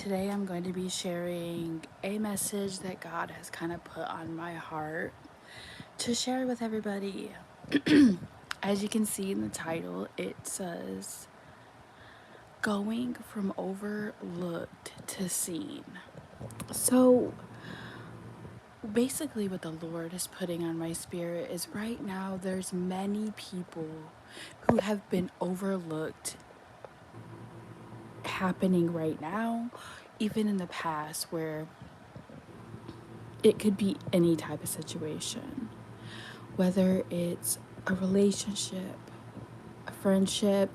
today I'm going to be sharing a message that God has kind of put on my heart to share with everybody. As you can see in the title, it says, Going from Overlooked to Seen. So, basically what the Lord is putting on my spirit is right now there's many people who have been overlooked happening right now, even in the past, where it could be any type of situation, whether it's a relationship, a friendship,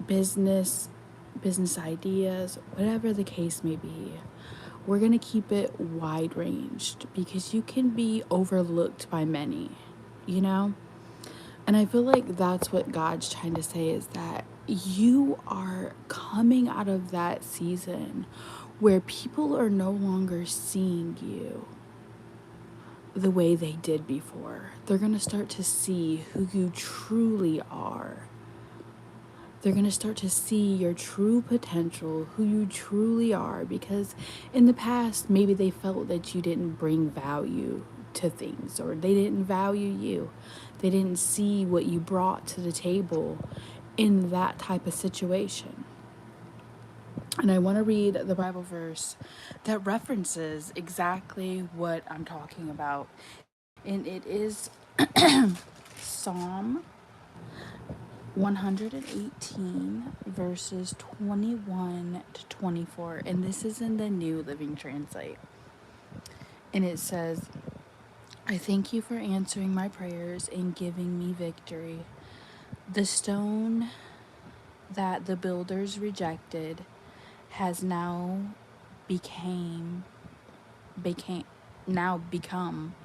business, business ideas, whatever the case may be. We're going to keep it wide ranged because you can be overlooked by many, you know? And I feel like that's what God's trying to say is that you are coming out of that season where people are no longer seeing you the way they did before. They're going to start to see who you truly are. They're going to start to see your true potential, who you truly are, because in the past, maybe they felt that you didn't bring value to things, or they didn't value you. They didn't see what you brought to the table in that type of situation. And I want to read the Bible verse that references exactly what I'm talking about. And it is Psalm 118, verses 21 to 24. And this is in the New Living Translate. And it says, I thank you for answering my prayers and giving me victory. The stone that the builders rejected has became become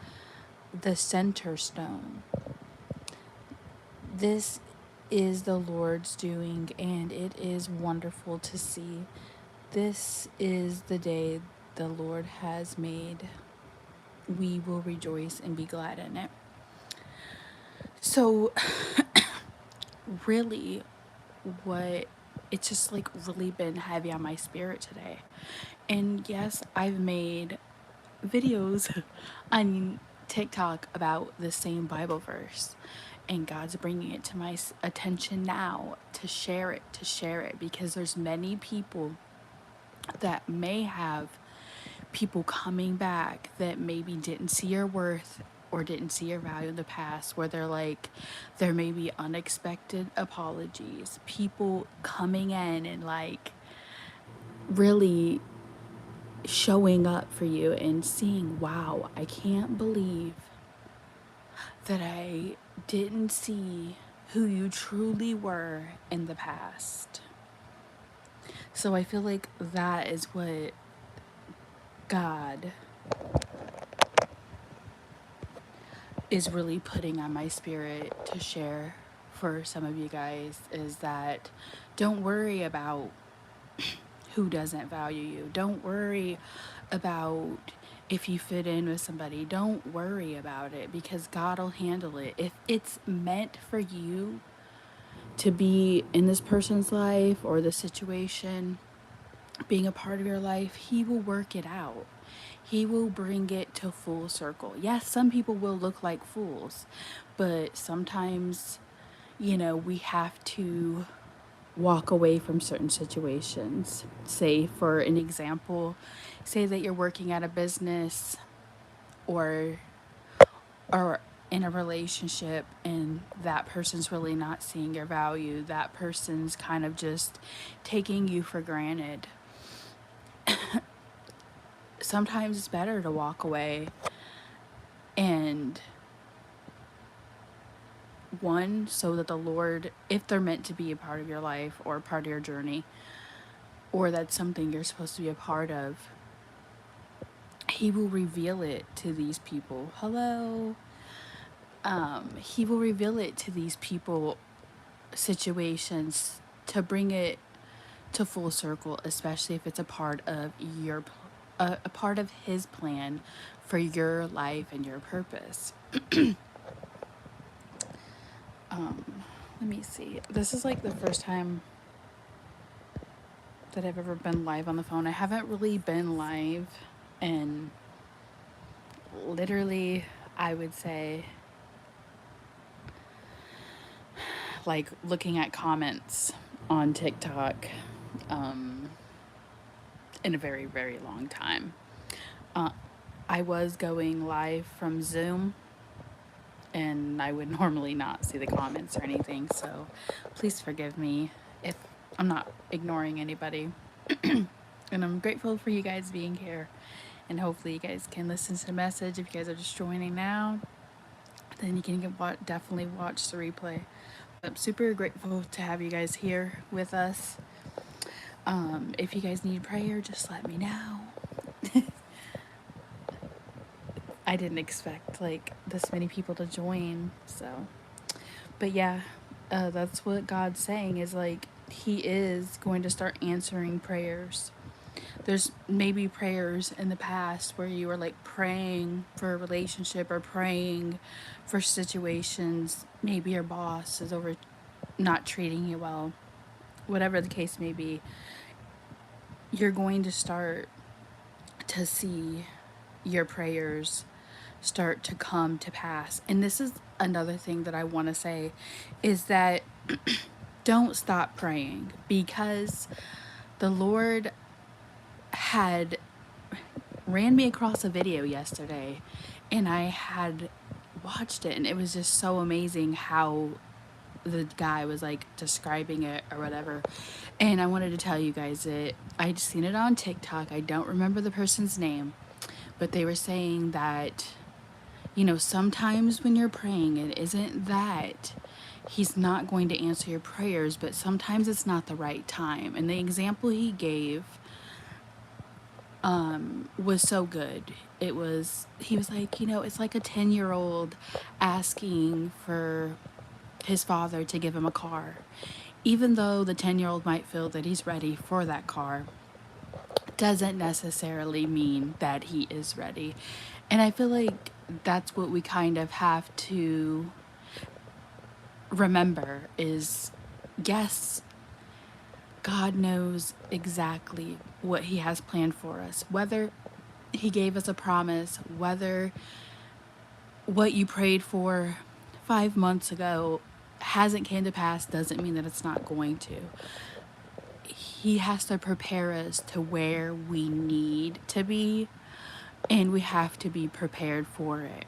the center stone. This is the Lord's doing, and it is wonderful to see. This is the day the Lord has made. We will rejoice and be glad in it. So, really, what it's just like really been heavy on my spirit today. And yes, I've made videos on TikTok about the same Bible verse, and God's bringing it to my attention now to share it because there's many people that may have people coming back that maybe didn't see your worth or didn't see your value in the past, where there may be unexpected apologies, people coming in and like really showing up for you and seeing, wow, I can't believe that I didn't see who you truly were in the past. So I feel like that is what God is really putting on my spirit to share for some of you guys, is that don't worry about who doesn't value you. Don't worry about if you fit in with somebody. Don't worry about it because God will handle it. If it's meant for you to be in this person's life or the situation being a part of your life, He will work it out. He will bring it to full circle. Yes, some people will look like fools, but sometimes, we have to walk away from certain situations. Say, for an example, say that you're working at a business or in a relationship and that person's really not seeing your value. That person's kind of just taking you for granted. Sometimes it's better to walk away and one, so that the Lord, if they're meant to be a part of your life or a part of your journey, or that's something you're supposed to be a part of, He will reveal it to these people. Hello. He will reveal it to these people, situations, to bring it to full circle, especially if it's a part of a part of His plan for your life and your purpose. Let me see. This is like the first time that I've ever been live on the phone. I haven't really been live in literally, I would say, like looking at comments on TikTok in a very, very long time. I was going live from Zoom, and I would normally not see the comments or anything, so please forgive me if I'm not ignoring anybody. And I'm grateful for you guys being here, and hopefully you guys can listen to the message. If you guys are just joining now, then you can definitely watch the replay. I'm super grateful to have you guys here with us. If you guys need prayer, just let me know. I didn't expect like this many people to join, so. But yeah, that's what God's saying is like He is going to start answering prayers. There's maybe prayers in the past where you were like praying for a relationship or praying for situations. Maybe your boss is over not treating you well. Whatever the case may be, you're going to start to see your prayers start to come to pass. And this is another thing that I want to say is that don't stop praying, because the Lord had ran me across a video yesterday, and I had watched it, and it was just so amazing how the guy was like describing it or whatever. And I wanted to tell you guys it. I'd seen it on TikTok. I don't remember the person's name, but they were saying that, you know, sometimes when you're praying, it isn't that He's not going to answer your prayers, but sometimes it's not the right time. And the example he gave was so good. He was like, you know, it's like a 10-year-old asking for his father to give him a car. Even though the 10-year-old might feel that he's ready for that car, doesn't necessarily mean that he is ready. And I feel like that's what we kind of have to remember is, yes, God knows exactly what He has planned for us. Whether He gave us a promise, whether what you prayed for 5 months ago hasn't came to pass, doesn't mean that it's not going to. He has to prepare us to where we need to be, and we have to be prepared for it.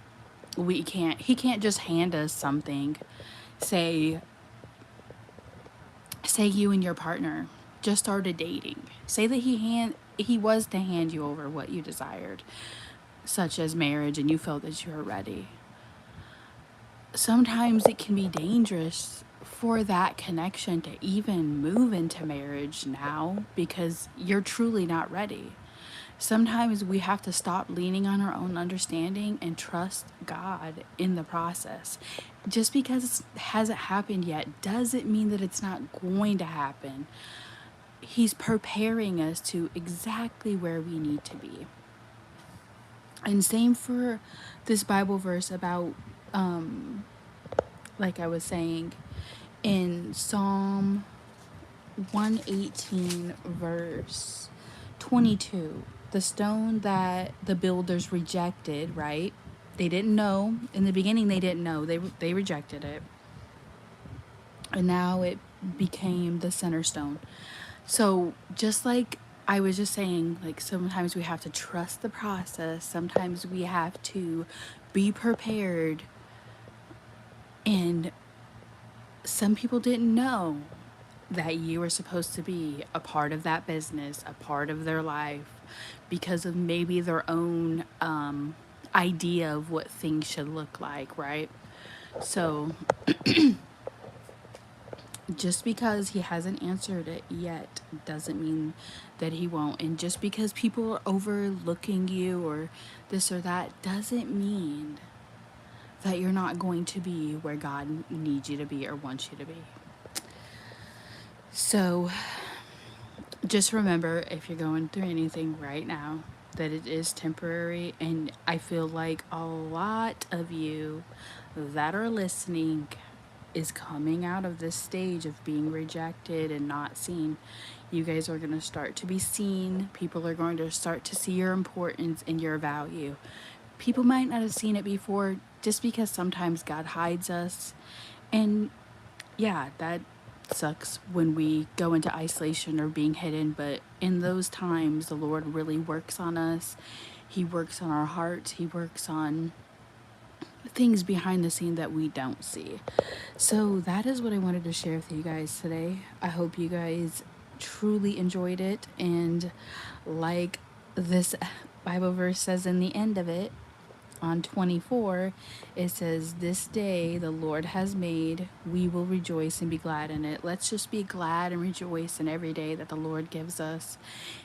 He can't just hand us something. Say you and your partner just started dating. Say that he was to hand you over what you desired, such as marriage, and you felt that you were ready. Sometimes it can be dangerous for that connection to even move into marriage now because you're truly not ready. Sometimes we have to stop leaning on our own understanding and trust God in the process. Just because it hasn't happened yet doesn't mean that it's not going to happen. He's preparing us to exactly where we need to be. And same for this Bible verse about, like I was saying, in Psalm 118 verse 22. The stone that the builders rejected, right? They didn't know. In the beginning, they didn't know. They rejected it. And now it became the center stone. So just like I was just saying, like sometimes we have to trust the process. Sometimes we have to be prepared. And some people didn't know that you were supposed to be a part of that business, a part of their life, because of maybe their own idea of what things should look like, right? So just because He hasn't answered it yet doesn't mean that He won't. And just because people are overlooking you or this or that doesn't mean that you're not going to be where God needs you to be or wants you to be. So just remember, if you're going through anything right now, that it is temporary. And I feel like a lot of you that are listening is coming out of this stage of being rejected and not seen, you guys are going to start to be seen. People are going to start to see your importance and your value. People might not have seen it before, just because sometimes God hides us. And yeah, that sucks when we go into isolation or being hidden, but in those times, the Lord really works on us. He works on our hearts. He works on things behind the scene that we don't see. So that is what I wanted to share with you guys today. I hope you guys truly enjoyed it, and like this Bible verse says in the end of it, on 24, it says, "This day the Lord has made, we will rejoice and be glad in it." Let's just be glad and rejoice in every day that the Lord gives us,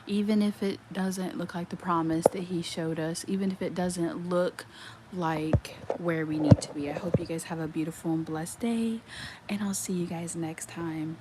even if it doesn't look like the promise that He showed us, even if it doesn't look like where we need to be. I hope you guys have a beautiful and blessed day, and I'll see you guys next time.